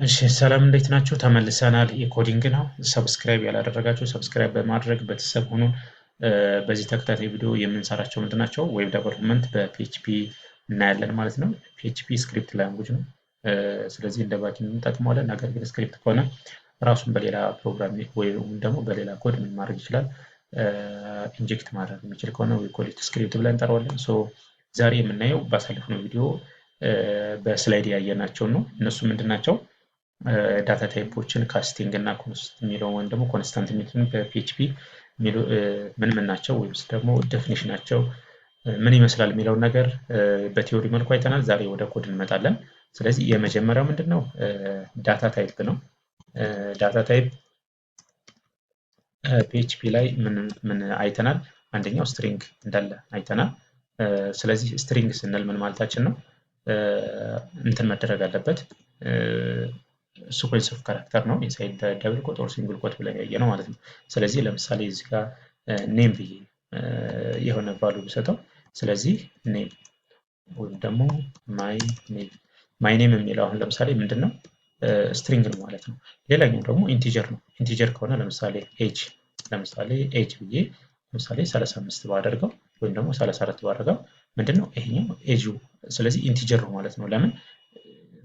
እሺ ሰላም እንዴት ናችሁ? ተመልሰናል። የኮዲንግ ነው። ሰብስክራይብ ያላደረጋችሁ ሰብስክራይብ በማድረግ ቤተሰብ ሁኑ። በዚህ ተከታታይ ቪዲዮ የምንሰራቸው ምንድን ናቸው? ዌብ ዴቨሎፕመንት በፒኤችፒ እናያለን ማለት ነው። ፒኤችፒ ስክሪፕት ላንጉጅ ነው። ስለዚህ እንደ ባኪንግ እንጠቅመዋለን። ነገር ግን ስክሪፕት ከሆነ ራሱን በሌላ ፕሮግራም ወይም ደግሞ በሌላ ኮድ ምን ማድረግ ይችላል? ኢንጀክት ማድረግ የሚችል ከሆነ ወይ ኮድ ስክሪፕት ብለን እንጠራዋለን። ዛሬ የምናየው ባሳለፍነው ቪዲዮ በስላይድ ያየናቸው ነው። እነሱ ምንድን ናቸው? ዳታ ታይፖችን ካስቲንግ እና ኮንስት የሚለው ወይም ደግሞ ኮንስታንት የሚሉትን በፒኤችፒ ምን ምን ናቸው ወይስ ደግሞ ዴፊኒሽናቸው ምን ይመስላል የሚለውን ነገር በቲዮሪ መልኩ አይተናል። ዛሬ ወደ ኮድ እንመጣለን። ስለዚህ የመጀመሪያው ምንድን ነው? ዳታ ታይፕ ነው። ዳታ ታይፕ ፒኤችፒ ላይ ምን አይተናል? አንደኛው ስትሪንግ እንዳለ አይተናል። ስለዚህ ስትሪንግ ስንል ምን ማለታችን ነው? እንትን መደረግ አለበት ሲኩዌንስ ኦፍ ካራክተር ነው። ኢንሳይድ ደብል ኮት ኦር ሲንግል ኮት ብለን ያየ ነው ማለት ነው። ስለዚህ ለምሳሌ እዚህ ጋር ኔም ብዬ የሆነ ቫሉ ብሰጠው፣ ስለዚህ ኔም ወይም ደግሞ ማይ ኔም የሚለው አሁን ለምሳሌ ምንድን ነው? ስትሪንግ ነው ማለት ነው። ሌላኛው ደግሞ ኢንቲጀር ነው። ኢንቲጀር ከሆነ ለምሳሌ ኤጅ ብዬ ለምሳሌ 35 ባደርገው ወይም ደግሞ 34 ባደርገው ምንድን ነው ይሄኛው ኤጁ። ስለዚህ ኢንቲጀር ነው ማለት ነው። ለምን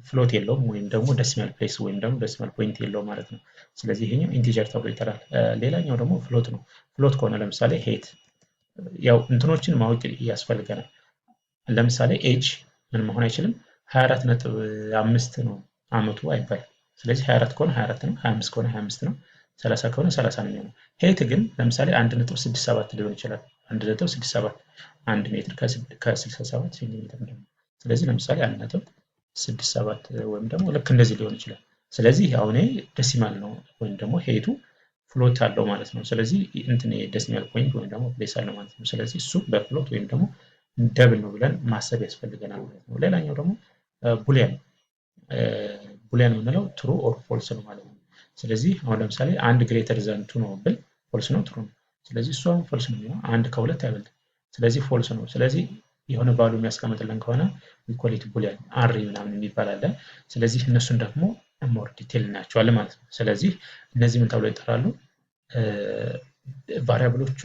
ፍሎት የለውም ወይም ደግሞ ደሲማል ፕሌስ ወይም ደግሞ ደሲማል ፖይንት የለውም ማለት ነው። ስለዚህ ይሄኛው ኢንቲጀር ተብሎ ይጠራል። ሌላኛው ደግሞ ፍሎት ነው። ፍሎት ከሆነ ለምሳሌ ሄት፣ ያው እንትኖችን ማወቅ ያስፈልገናል። ለምሳሌ ኤጅ ምን መሆን አይችልም? 24.5 ነው አመቱ አይባልም። ስለዚህ 24 ከሆነ 24 ነው፣ 25 ከሆነ 25 ነው፣ 30 ከሆነ 30 ነው የሚሆነው። ሄት ግን ለምሳሌ 1.67 ሊሆን ይችላል። 1.67 1 ሜትር ከ67 ሴንቲሜትር ነው። ስለዚህ ለምሳሌ 1.67 ወይም ደግሞ ልክ እንደዚህ ሊሆን ይችላል። ስለዚህ አሁን ደሲማል ነው ወይም ደግሞ ሄቱ ፍሎት አለው ማለት ነው። ስለዚህ እንትን ደሲማል ፖይንት ወይም ደግሞ ፕሌስ አለው ማለት ነው። ስለዚህ እሱ በፍሎት ወይም ደግሞ ደብል ነው ብለን ማሰብ ያስፈልገናል ማለት ነው። ሌላኛው ደግሞ ቡሊያን የምንለው ትሩ ኦር ፎልስ ነው ማለት ነው። ስለዚህ አሁን ለምሳሌ አንድ ግሬተር ዘን ቱ ነው ብል ፎልስ ነው ትሩ ነው። ስለዚህ እሱ አሁን ፎልስ ነው የሚሆነው፣ አንድ ከሁለት አይበልጥም። ስለዚህ ፎልስ ነው። ስለዚህ የሆነ ቫሉ የሚያስቀምጥልን ከሆነ ኢኳሊቲ ቡሊያን አሪ ምናምን የሚባል አለ። ስለዚህ እነሱን ደግሞ ሞር ዲቴል እናያቸዋለን ማለት ነው። ስለዚህ እነዚህ ምን ተብለው ይጠራሉ? ቫሪያብሎቹ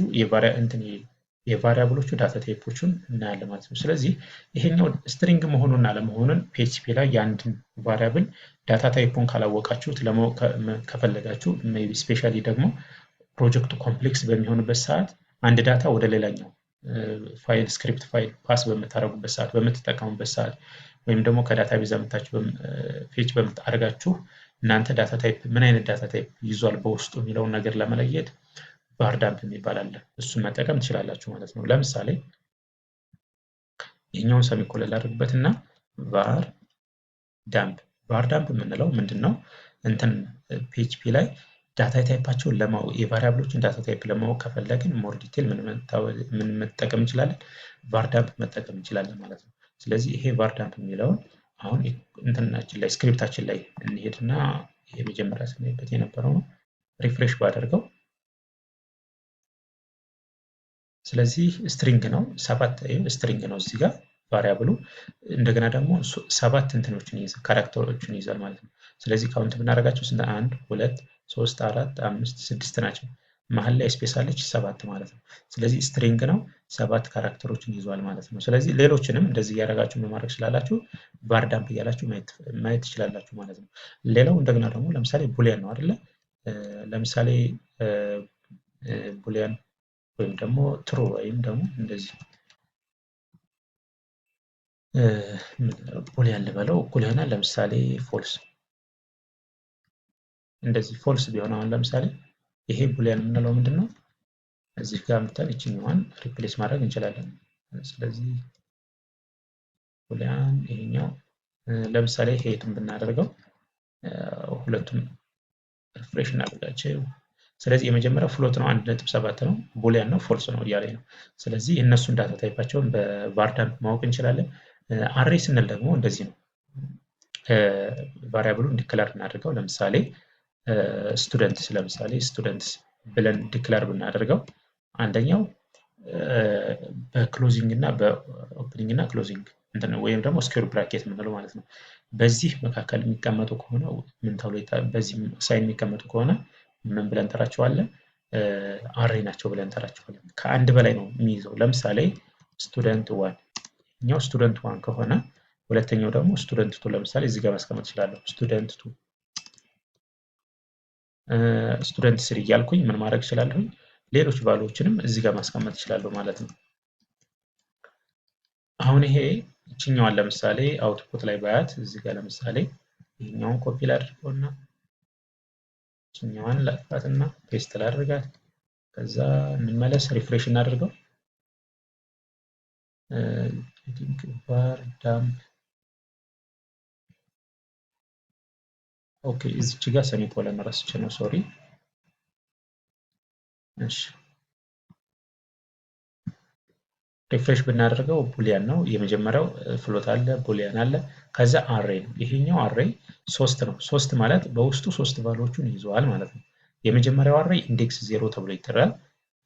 የቫሪያብሎቹ ዳታ ታይፖቹን እናያለን ማለት ነው። ስለዚህ ይሄኛው ስትሪንግ መሆኑን አለመሆኑን ፒኤችፒ ላይ የአንድን ቫሪያብል ዳታ ታይፑን ካላወቃችሁት ለማወቅ ከፈለጋችሁ ሜይ ቢ ስፔሻሊ ደግሞ ፕሮጀክቱ ኮምፕሌክስ በሚሆንበት ሰዓት አንድ ዳታ ወደ ሌላኛው ፋይል ስክሪፕት ፋይል ፓስ በምታደርጉበት ሰዓት በምትጠቀሙበት ሰዓት ወይም ደግሞ ከዳታ ቤዝ አምጥታችሁ ፌች በምታደርጋችሁ እናንተ ዳታ ታይፕ ምን አይነት ዳታ ታይፕ ይዟል በውስጡ የሚለውን ነገር ለመለየት ቫር ዳምፕ የሚባል አለ። እሱን መጠቀም ትችላላችሁ ማለት ነው። ለምሳሌ ይህኛውን ሰሚኮለን ላድርግበት እና ቫር ዳምፕ የምንለው ምንድን ነው? እንትን ፒኤችፒ ላይ ዳታ ታይፓቸውን ለማወቅ የቫሪያብሎችን ዳታ ታይፕ ለማወቅ ከፈለግን ሞር ዲቴል ምን መጠቀም እንችላለን? ቫር ዳምፕ መጠቀም እንችላለን ማለት ነው። ስለዚህ ይሄ ቫር ዳምፕ የሚለውን አሁን እንትናችን ላይ ስክሪፕታችን ላይ እንሄድና የመጀመሪያ ስናይበት የነበረው ነው ሪፍሬሽ ባደርገው፣ ስለዚህ ስትሪንግ ነው። 7 ስትሪንግ ነው እዚህ ጋር ቫሪያብሉ። እንደገና ደግሞ 7 እንትኖችን ይይዛል፣ ካራክተሮችን ይይዛል ማለት ነው። ስለዚህ ካውንት ብናደርጋቸው ስንት? 1 2 3 4 5 6 ናቸው። መሀል ላይ ስፔስ አለች 7 ማለት ነው። ስለዚህ ስትሪንግ ነው፣ 7 ካራክተሮችን ይዟል ማለት ነው። ስለዚህ ሌሎችንም እንደዚህ እያደረጋችሁ ማድረግ ስላላችሁ ቫር ዳምፕ እያላችሁ ማየት ትችላላችሁ ማለት ነው። ሌላው እንደገና ደግሞ ለምሳሌ ቡሊያን ነው አይደለ? ለምሳሌ ቡሊያን ወይም ደግሞ ትሩ ወይም ደግሞ እንደዚህ ቡሊያን ልበለው እኩል ይሆናል። ለምሳሌ ፎልስ፣ እንደዚህ ፎልስ ቢሆን አሁን ለምሳሌ ይሄ ቡሊያን የምንለው ምንድን ነው? እዚህ ጋር ምታል ይችኛዋን ሪፕሌስ ማድረግ እንችላለን። ስለዚህ ቡሊያን ይሄኛው ለምሳሌ ሄቱን ብናደርገው ሁለቱም ሪፍሬሽ እናደርጋቸው። ስለዚህ የመጀመሪያው ፍሎት ነው 1.7 ነው፣ ቡሊያን ነው፣ ፎልስ ነው እያለኝ ነው። ስለዚህ እነሱን ዳታ ታይፓቸውን በቫር ዳምፕ ማወቅ እንችላለን። አሬ ስንል ደግሞ እንደዚህ ነው። ቫሪያብሉን ዲክላር እናደርገው። ለምሳሌ ስቱደንትስ ብለን ዲክላር ብናደርገው አንደኛው በክሎዚንግ እና በኦፕኒንግ እና ክሎዚንግ ወይም ደግሞ ስኩዌር ብራኬት የምንለው ማለት ነው። በዚህ መካከል የሚቀመጡ ከሆነ ምን ተብሎ በዚህ ሳይን የሚቀመጡ ከሆነ ምን ብለን እንጠራቸዋለን? አሬ ናቸው ብለን እንጠራቸዋለን። ከአንድ በላይ ነው የሚይዘው። ለምሳሌ ስቱደንት ዋን እኛው ስቱደንት ዋን ከሆነ ሁለተኛው ደግሞ ስቱደንት ቱ ለምሳሌ እዚህ ጋር ማስቀመጥ እችላለሁ። ስቱደንት ቱ ስቱደንት ስሪ እያልኩኝ ምን ማድረግ እችላለሁ? ሌሎች ቫልዩዎችንም እዚህ ጋር ማስቀመጥ እችላለሁ ማለት ነው። አሁን ይሄ እችኛዋን ለምሳሌ አውትፑት ላይ ባያት እዚህ ጋር ለምሳሌ ይሄኛውን ኮፒ ላድርገውና እችኛዋን ላጥፋትና ፔስት ላድርጋት። ከዛ እንመለስ፣ ሪፍሬሽ እናድርገው። ባር ዳምፕ ኦኬ፣ እዚች ጋር ሰሚኮለን ረስቼ ነው፣ ሶሪ። እሺ ሪፍሬሽ ብናደርገው ቡሊያን ነው። የመጀመሪያው ፍሎት አለ፣ ቡሊያን አለ፣ ከዛ አሬ ነው። ይሄኛው አሬ 3 ነው። 3 ማለት በውስጡ 3 ቫልዩዎችን ይዘዋል ማለት ነው። የመጀመሪያው አሬ ኢንዴክስ 0 ተብሎ ይጠራል።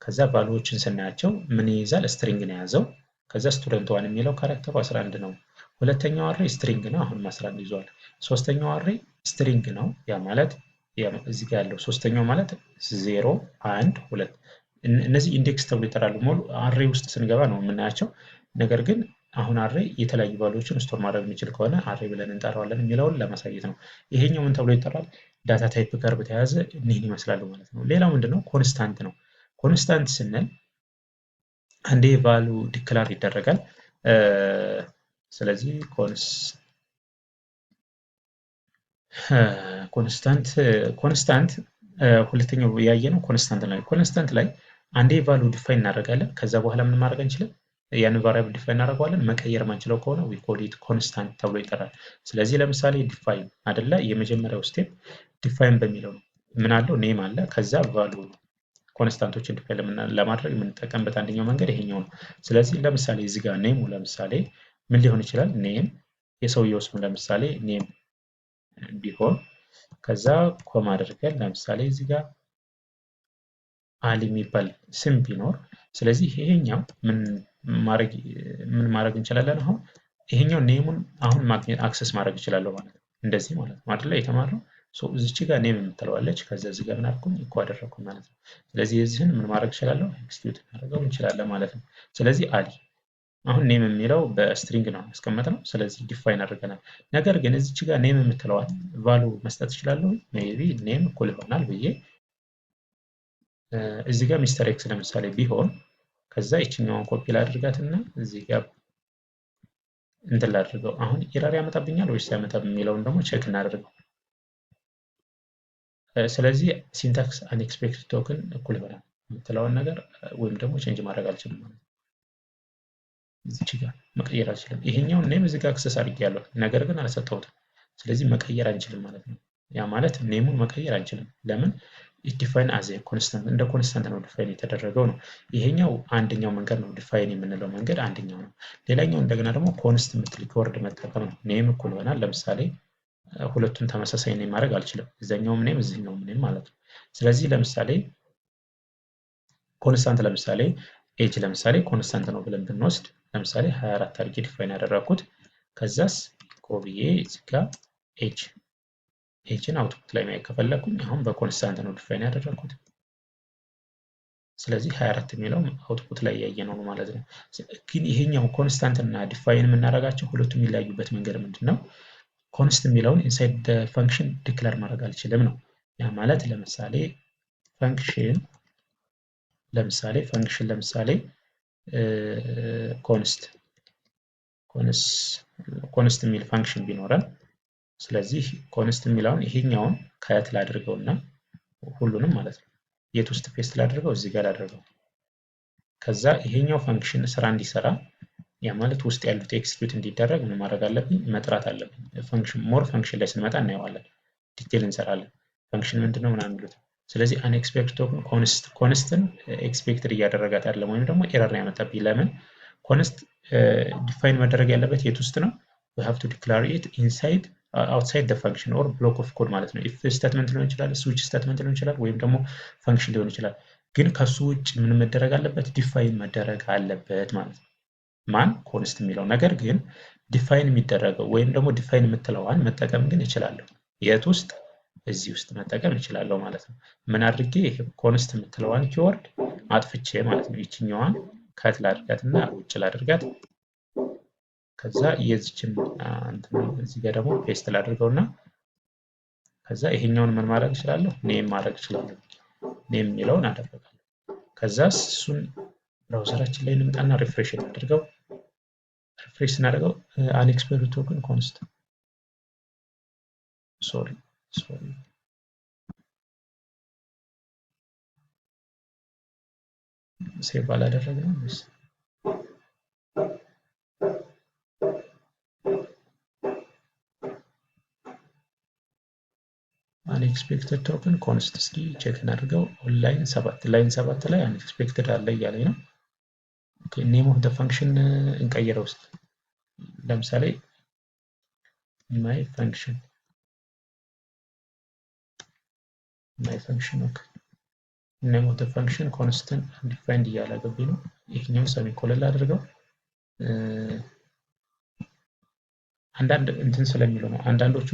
ከዛ ቫልዩዎችን ስናያቸው ምን ይይዛል? ስትሪንግ ነው የያዘው። ከዛ ስቱደንት ዋን የሚለው ካራክተሩ 11 ነው። ሁለተኛው አሬ ስትሪንግ ነው፣ አሁን 11 ይዟል። ሶስተኛው አሬ ስትሪንግ ነው፣ ያ ማለት እዚህ ጋር ያለው ሶስተኛው ማለት 0 1 2 እነዚህ ኢንዴክስ ተብሎ ይጠራሉ። ሞሉ አሬ ውስጥ ስንገባ ነው የምናያቸው። ነገር ግን አሁን አሬ የተለያዩ ቫልዩዎችን ስቶር ማድረግ የሚችል ከሆነ አሬ ብለን እንጠራዋለን የሚለውን ለማሳየት ነው። ይሄኛው ምን ተብሎ ይጠራል? ዳታ ታይፕ ጋር በተያያዘ እኒህን ይመስላሉ ማለት ነው። ሌላው ምንድነው? ኮንስታንት ነው። ኮንስታንት ስንል አንዴ ቫልዩ ዲክላር ይደረጋል። ስለዚህ ኮንስታንት ሁለተኛው ያየነው ኮንስታንት ላይ አንዴ ቫልዩ ዲፋይን እናደርጋለን። ከዛ በኋላ ምን ማድረግ አንችልም? ያንን ቫሪያብል ዲፋይን እናደርገዋለን። መቀየር ማንችለው ከሆነ ዊ ኮል ኢት ኮንስታንት ተብሎ ይጠራል። ስለዚህ ለምሳሌ ዲፋይን አይደለ? የመጀመሪያው ስቴፕ ዲፋይን በሚለው ነው። ምን አለው? ኔም አለ፣ ከዛ ቫልዩ ነው። ኮንስታንቶችን ዲፋይን ለማድረግ የምንጠቀምበት አንደኛው መንገድ ይሄኛው ነው። ስለዚህ ለምሳሌ እዚህ ጋር ኔሙ ለምሳሌ ምን ሊሆን ይችላል? ኔም የሰውየው ስም ለምሳሌ ኔም ቢሆን ከዛ ኮማ አድርገን ለምሳሌ እዚህ ጋር አሊ የሚባል ስም ቢኖር፣ ስለዚህ ይሄኛው ምን ማድረግ እንችላለን? አሁን ይሄኛው ኔሙን አሁን ማግኘት አክሰስ ማድረግ እችላለሁ ማለት ነው። እንደዚህ ማለት ነው አይደለ? የተማረው እዚች ጋር ኔም የምትለዋለች። ከዛ እዚህ ጋር ምን አልኩኝ? እኮ አደረኩኝ ማለት ነው። ስለዚህ የዚህን ምን ማድረግ እችላለሁ? ኤክስኪዩት እናደርገው እንችላለን ማለት ነው። ስለዚህ አሊ አሁን ኔም የሚለው በስትሪንግ ነው ያስቀመጥነው። ስለዚህ ዲፋይን አድርገናል። ነገር ግን እዚች ጋር ኔም የምትለዋል ቫሉ መስጠት እችላለሁ። ሜቢ ኔም እኩል ይሆናል ብዬ እዚህ ጋር ሚስተር ኤክስ ለምሳሌ ቢሆን ከዛ ይችኛዋን ኮፒ ላድርጋትና እዚህ ጋር እንትን ላድርገው። አሁን ኢረር ያመጣብኛል ወይስ ያመጣብ የሚለውን ደግሞ ቼክ እናደርገው። ስለዚህ ሲንታክስ አንኤክስፔክትድ ቶክን እኩል ይሆናል የምትለውን ነገር ወይም ደግሞ ቼንጅ ማድረግ አልችልም ማለት ነው። እዚች ጋር መቀየር አልችልም። ይሄኛውን ኔም እዚህ ጋር አክሰስ አድርጌያለሁ፣ ነገር ግን አልሰጠሁትም። ስለዚህ መቀየር አንችልም ማለት ነው። ያ ማለት ኔሙን መቀየር አንችልም። ለምን? ዲፋይን አዝ ኮንስታንት እንደ ኮንስታንት ነው ዲፋይን የተደረገው ነው። ይሄኛው አንደኛው መንገድ ነው፣ ዲፋይን የምንለው መንገድ አንደኛው ነው። ሌላኛው እንደገና ደግሞ ኮንስት የምትል ኪወርድ መጠቀም ነው። ኔም እኩል ይሆናል። ለምሳሌ ሁለቱን ተመሳሳይ ኔም ማድረግ አልችልም። እዛኛውም ኔም እዚህኛውም ኔም ማለት ነው። ስለዚህ ለምሳሌ ኮንስታንት ለምሳሌ ኤጅ ለምሳሌ ኮንስታንት ነው ብለን ብንወስድ ለምሳሌ 24 አድርጌ ዲፋይን ያደረኩት ከዛስ ኮብዬ እዚህ ጋር ኤጅን አውትፑት ላይ ማየት ከፈለኩኝ አሁን በኮንስታንት ነው ዲፋይን ያደረኩት። ስለዚህ 24 የሚለው አውትፑት ላይ ያየነው ነው ማለት ነው። ግን ይሄኛው ኮንስታንት እና ዲፋይን የምናደርጋቸው ሁለቱም የሚለያዩበት መንገድ ምንድነው? ኮንስት የሚለውን ኢንሳይድ ፈንክሽን ዲክለር ማድረግ አልችልም ነው። ያ ማለት ለምሳሌ ፈንክሽን ኮንስት የሚል ፈንክሽን ቢኖረን፣ ስለዚህ ኮንስት የሚለውን ይሄኛውን ከየት ላድርገውና ሁሉንም ማለት ነው የት ውስጥ ፔስት ላድርገው? እዚህ ጋር ላድርገው። ከዛ ይሄኛው ፈንክሽን ስራ እንዲሰራ ያ ማለት ውስጥ ያሉት ኤክስኪዩት እንዲደረግ ምን ማድረግ አለብኝ? መጥራት አለብኝ። ፈንክሽን ላይ ስንመጣ እናየዋለን፣ ዲቴል እንሰራለን። ፈንክሽን ምንድነው ምናምን የሚሉት። ስለዚህ አንኤክስፔክትድ ቶክን ኮንስትን ኤክስፔክትድ እያደረጋት አይደለም፣ ወይም ደግሞ ኤረር ነው ያመጣብኝ። ለምን? ኮንስት ዲፋይን መደረግ ያለበት የት ውስጥ ነው? we have to declare it inside outside the function or block of code ማለት ነው። if ስቴትመንት ሊሆን ይችላል፣ switch ስቴትመንት ሊሆን ይችላል፣ ወይም ደግሞ ፈንክሽን ሊሆን ይችላል። ግን ከሱ ውጭ ምን መደረግ አለበት? ዲፋይን መደረግ አለበት ማለት ነው። ማን? ኮንስት የሚለው ነገር ግን ዲፋይን የሚደረገው ወይም ደግሞ ዲፋይን የምትለዋን መጠቀም ግን እችላለሁ። የት ውስጥ? እዚህ ውስጥ መጠቀም እችላለሁ ማለት ነው። ምን አድርጌ? ኮንስት የምትለዋን ኪወርድ አጥፍቼ ማለት ነው። ይችኛዋን ከት ላድርጋት እና ውጭ ላድርጋት። ከዛ የዚችን እዚህ ጋር ደግሞ ፔስት ላድርገውና ከዛ ይሄኛውን ምን ማድረግ እችላለሁ? ኔም ማድረግ እችላለሁ። ኔም የሚለውን አደረጋለሁ። ከዛ እሱን ብራውዘራችን ላይ እንምጣና ሪፍሬሽ እናድርገው። ሪፍሬሽ ስናደርገው አንኤክስፔክትድ ቶክን ኮንስት ሶሪ ሴቭ አላደረግነው። አንኤክስፔክትድ ቶክን ኮንስት እስኪ ቼክ እናድርገው። ላይን 7 ላይ አንኤክስፔክትድ አለ እያለኝ ነው። ኦኬ ኔም ኦፍ ዘ ፈንክሽን እንቀይረው ውስጥ ለምሳሌ ማይ ፈንክሽን ኦኬ ኔም ኦፍ ዘ ፈንክሽን ኮንስታንት ዲፋይንድ እያደረገብኝ ነው። ይሄኛው ሰሚኮለን አድርገው አንዳንድ እንትን ስለሚሉ ነው። አንዳንዶቹ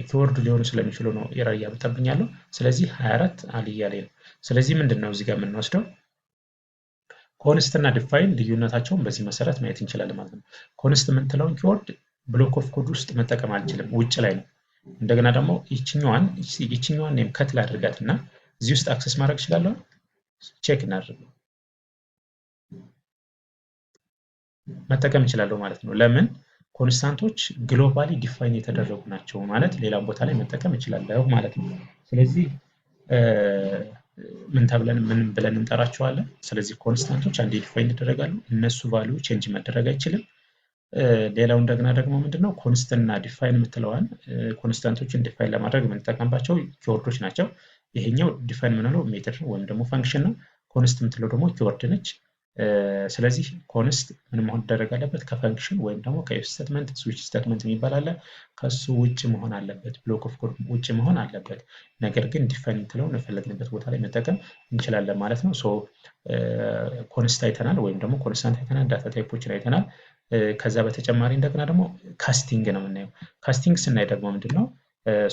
ኪወርድ ሊሆኑ ስለሚችሉ ነው ኤረር እያመጣብኝ ያለው። ስለዚህ 24 አል እያለኝ ነው። ስለዚህ ምንድነው እዚህ ጋር የምንወስደው ኮንስት እና ዲፋይን ልዩነታቸውን በዚህ መሰረት ማየት እንችላለን ማለት ነው። ኮንስት የምትለውን ኪወርድ ብሎክ ኦፍ ኮድ ውስጥ መጠቀም አልችልም፣ ውጭ ላይ ነው። እንደገና ደግሞ ይችኛዋን ኔም ከት ላድርጋት እና እዚህ ውስጥ አክሰስ ማድረግ እችላለሁ። ቼክ እናድርግ። መጠቀም እችላለሁ ማለት ነው። ለምን? ኮንስታንቶች ግሎባሊ ዲፋይን የተደረጉ ናቸው ማለት ሌላም ቦታ ላይ መጠቀም እችላለሁ ማለት ነው። ስለዚህ ምን ብለን እንጠራቸዋለን? ስለዚህ ኮንስታንቶች አንዴ ዲፋይን ይደረጋሉ። እነሱ ቫልዩ ቼንጅ መደረግ አይችልም። ሌላው እንደገና ደግሞ ምንድነው ኮንስት እና ዲፋይን የምትለዋን ኮንስታንቶችን ዲፋይን ለማድረግ የምንጠቀምባቸው ኪወርዶች ናቸው። ይሄኛው ዲፋይን የምንለው ሜተድ ነው ወይም ደግሞ ፈንክሽን ነው። ኮንስት የምትለው ደግሞ ኪወርድ ነች። ስለዚህ ኮንስት ምን መሆን ይደረግ አለበት? ከፈንክሽን ወይም ደግሞ ከኢፍ ስቴትመንት ስዊች ስቴትመንት የሚባል አለ። ከሱ ውጭ መሆን አለበት። ብሎክ ኦፍ ኮድ ውጭ መሆን አለበት። ነገር ግን ዲፋይን የምትለውን የፈለግንበት ቦታ ላይ መጠቀም እንችላለን ማለት ነው። ሶ ኮንስት አይተናል ወይም ደግሞ ኮንስታንት አይተናል፣ ዳታ ታይፖችን አይተናል። ከዛ በተጨማሪ እንደገና ደግሞ ካስቲንግ ነው የምናየው። ካስቲንግ ስናይ ደግሞ ምንድነው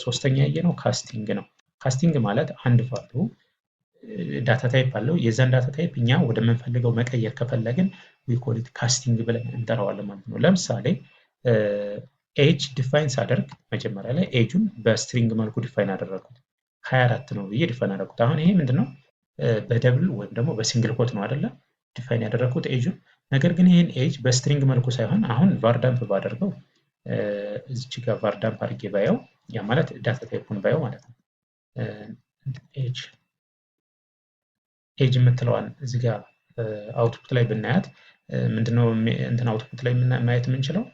ሶስተኛ ያየነው ካስቲንግ ነው። ካስቲንግ ማለት አንድ ቫልዩ ዳታ ታይፕ አለው። የዛን ዳታ ታይፕ እኛ ወደምንፈልገው መቀየር ከፈለግን ዊ ኮል ኢት ካስቲንግ ብለን እንጠራዋለን ማለት ነው። ለምሳሌ ኤጅ ዲፋይን ሳደርግ መጀመሪያ ላይ ኤጁን በስትሪንግ መልኩ ዲፋይን አደረኩት 24 ነው ብዬ ዲፋይን አደረኩት። አሁን ይሄ ምንድነው በደብል ወይም ደግሞ በሲንግል ኮት ነው አይደለ ዲፋይን ያደረኩት ኤጁን። ነገር ግን ይሄን ኤጅ በስትሪንግ መልኩ ሳይሆን አሁን ቫርዳምፕ ባደርገው እዚች ጋር ቫርዳምፕ አድርጌ ባየው ያ ማለት ዳታ ታይፑን ባየው ማለት ነው። ኤጅ የምትለዋን እዚህ ጋር አውትፑት ላይ ብናያት ምንድነው እንትን አውትፑት ላይ ማየት የምንችለው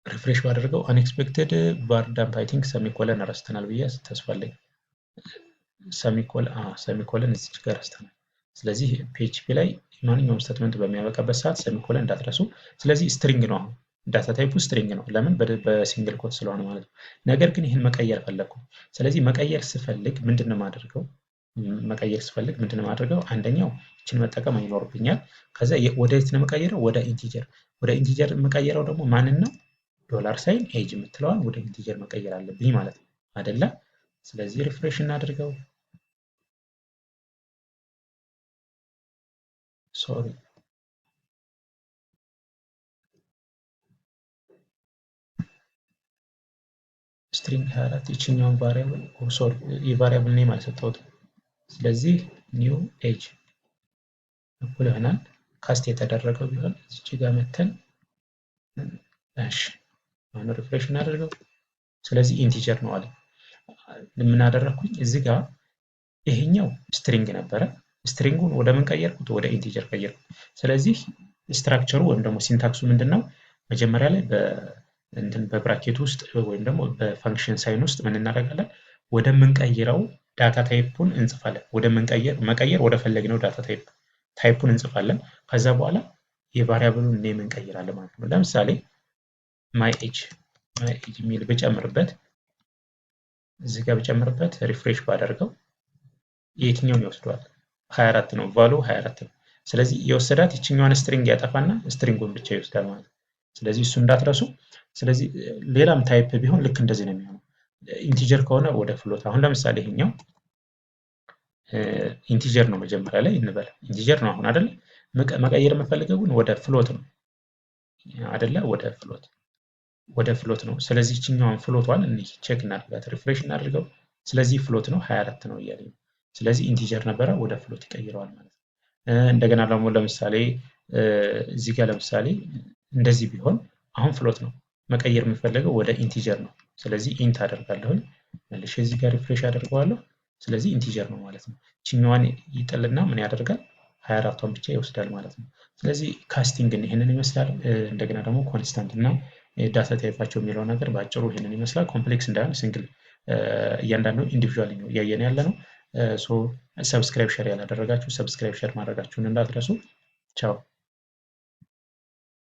ሪፍሬሽ ባደርገው አንኤክስፔክትድ ቫርዳምፕ አይ ቲንክ ሰሚኮለን ረስተናል ብዬ ተስፋ አለኝ። ሰሚኮለን እዚች ጋር ረስተናል። ስለዚህ ፒኤችፒ ላይ ማንኛውም ስቴትመንት በሚያበቃበት ሰዓት ሰሚኮለን እንዳትረሱ። ስለዚህ ስትሪንግ ነው አሁን ዳታ ታይፑ ስትሪንግ ነው። ለምን? በሲንግል ኮት ስለሆነ ማለት ነው። ነገር ግን ይህን መቀየር ፈለግኩ። ስለዚህ መቀየር ስፈልግ ምንድነው ማድረገው? አንደኛው እችን መጠቀም ይኖርብኛል። ከዛ ወደ የት ነው መቀየረው? ወደ ኢንቲጀር። ወደ ኢንቲጀር መቀየረው ደግሞ ማንን ነው? $ሳይን ኤጅ የምትለዋን ወደ ኢንቲጀር መቀየር አለብኝ ማለት ነው አይደለ? ስለዚህ ሪፍሬሽ እናድርገው። ሶሪ ስትሪንግ 24 ይችኛውን ቫሪያብል ሶሪ የቫሪያብል ኔም አልሰጠሁትም። ስለዚህ ኒው ኤጅ እኩል ይሆናል ካስት የተደረገው ቢሆን እዚች ጋር መተን እሺ አሁን ሪፍሬሽ እናደርገው። ስለዚህ ኢንቲጀር ነው አለ። ምን አደረኩኝ? እዚህ ጋር ይሄኛው ስትሪንግ ነበረ። ስትሪንጉን ወደ ምን ቀየርኩት? ወደ ኢንቲጀር ቀየርኩት። ስለዚህ ስትራክቸሩ ወይም ደግሞ ሲንታክሱ ምንድነው? መጀመሪያ ላይ በብራኬት ውስጥ ወይም ደግሞ በፈንክሽን ሳይን ውስጥ ምን እናደርጋለን? ወደምንቀይረው ዳታ ታይፑን እንጽፋለን። መቀየር ወደ ፈለግነው ዳታ ታይፑን እንጽፋለን። ከዛ በኋላ የቫሪያብሉን ኔም እንቀይራለን ማለት ነው። ለምሳሌ ማይ ኤጅ የሚል ብጨምርበት እዚህ ጋር ብጨምርበት ሪፍሬሽ ባደርገው የትኛውን ይወስደዋል? 24 ነው። ቫሉ 24 ነው። ስለዚህ የወሰዳት ይችኛዋን ስትሪንግ ያጠፋና ስትሪንጉን ብቻ ይወስዳል ማለት ነው። ስለዚህ እሱ እንዳትረሱ። ስለዚህ ሌላም ታይፕ ቢሆን ልክ እንደዚህ ነው የሚሆነው። ኢንቲጀር ከሆነ ወደ ፍሎት። አሁን ለምሳሌ ይሄኛው ኢንቲጀር ነው መጀመሪያ ላይ እንበል። ኢንቲጀር ነው አሁን አይደለ? መቀየር የምፈልገው ግን ወደ ፍሎት ነው አይደለ? ወደ ፍሎት ነው። ስለዚህ ይችኛዋን ፍሎቷን ቼክ እናድርጋት፣ ሪፍሬሽ እናድርገው። ስለዚህ ፍሎት ነው 24 ነው እያለ ነው። ስለዚህ ኢንቲጀር ነበረ ወደ ፍሎት ይቀይረዋል ማለት ነው። እንደገና ደግሞ ለምሳሌ እዚህ ጋር ለምሳሌ እንደዚህ ቢሆን አሁን ፍሎት ነው መቀየር የምፈልገው ወደ ኢንቲጀር ነው። ስለዚህ ኢንት አደርጋለሁኝ መልሼ እዚህ ጋር ሪፍሬሽ አደርገዋለሁ። ስለዚህ ኢንቲጀር ነው ማለት ነው። ችኛዋን ይጥልና ምን ያደርጋል 24ቷን ብቻ ይወስዳል ማለት ነው። ስለዚህ ካስቲንግን ይህንን ይመስላል። እንደገና ደግሞ ኮንስታንት እና ዳታ ታይፓቸው የሚለው ነገር በአጭሩ ይህንን ይመስላል። ኮምፕሌክስ እንዳይሆን ሲንግል እያንዳንዱ ኢንዲቪዥዋሊ ነው እያየን ያለ ነው። ሰብስክራይብ ሼር ያላደረጋችሁ ሰብስክራይብ ሼር ማድረጋችሁን እንዳትረሱ። ቻው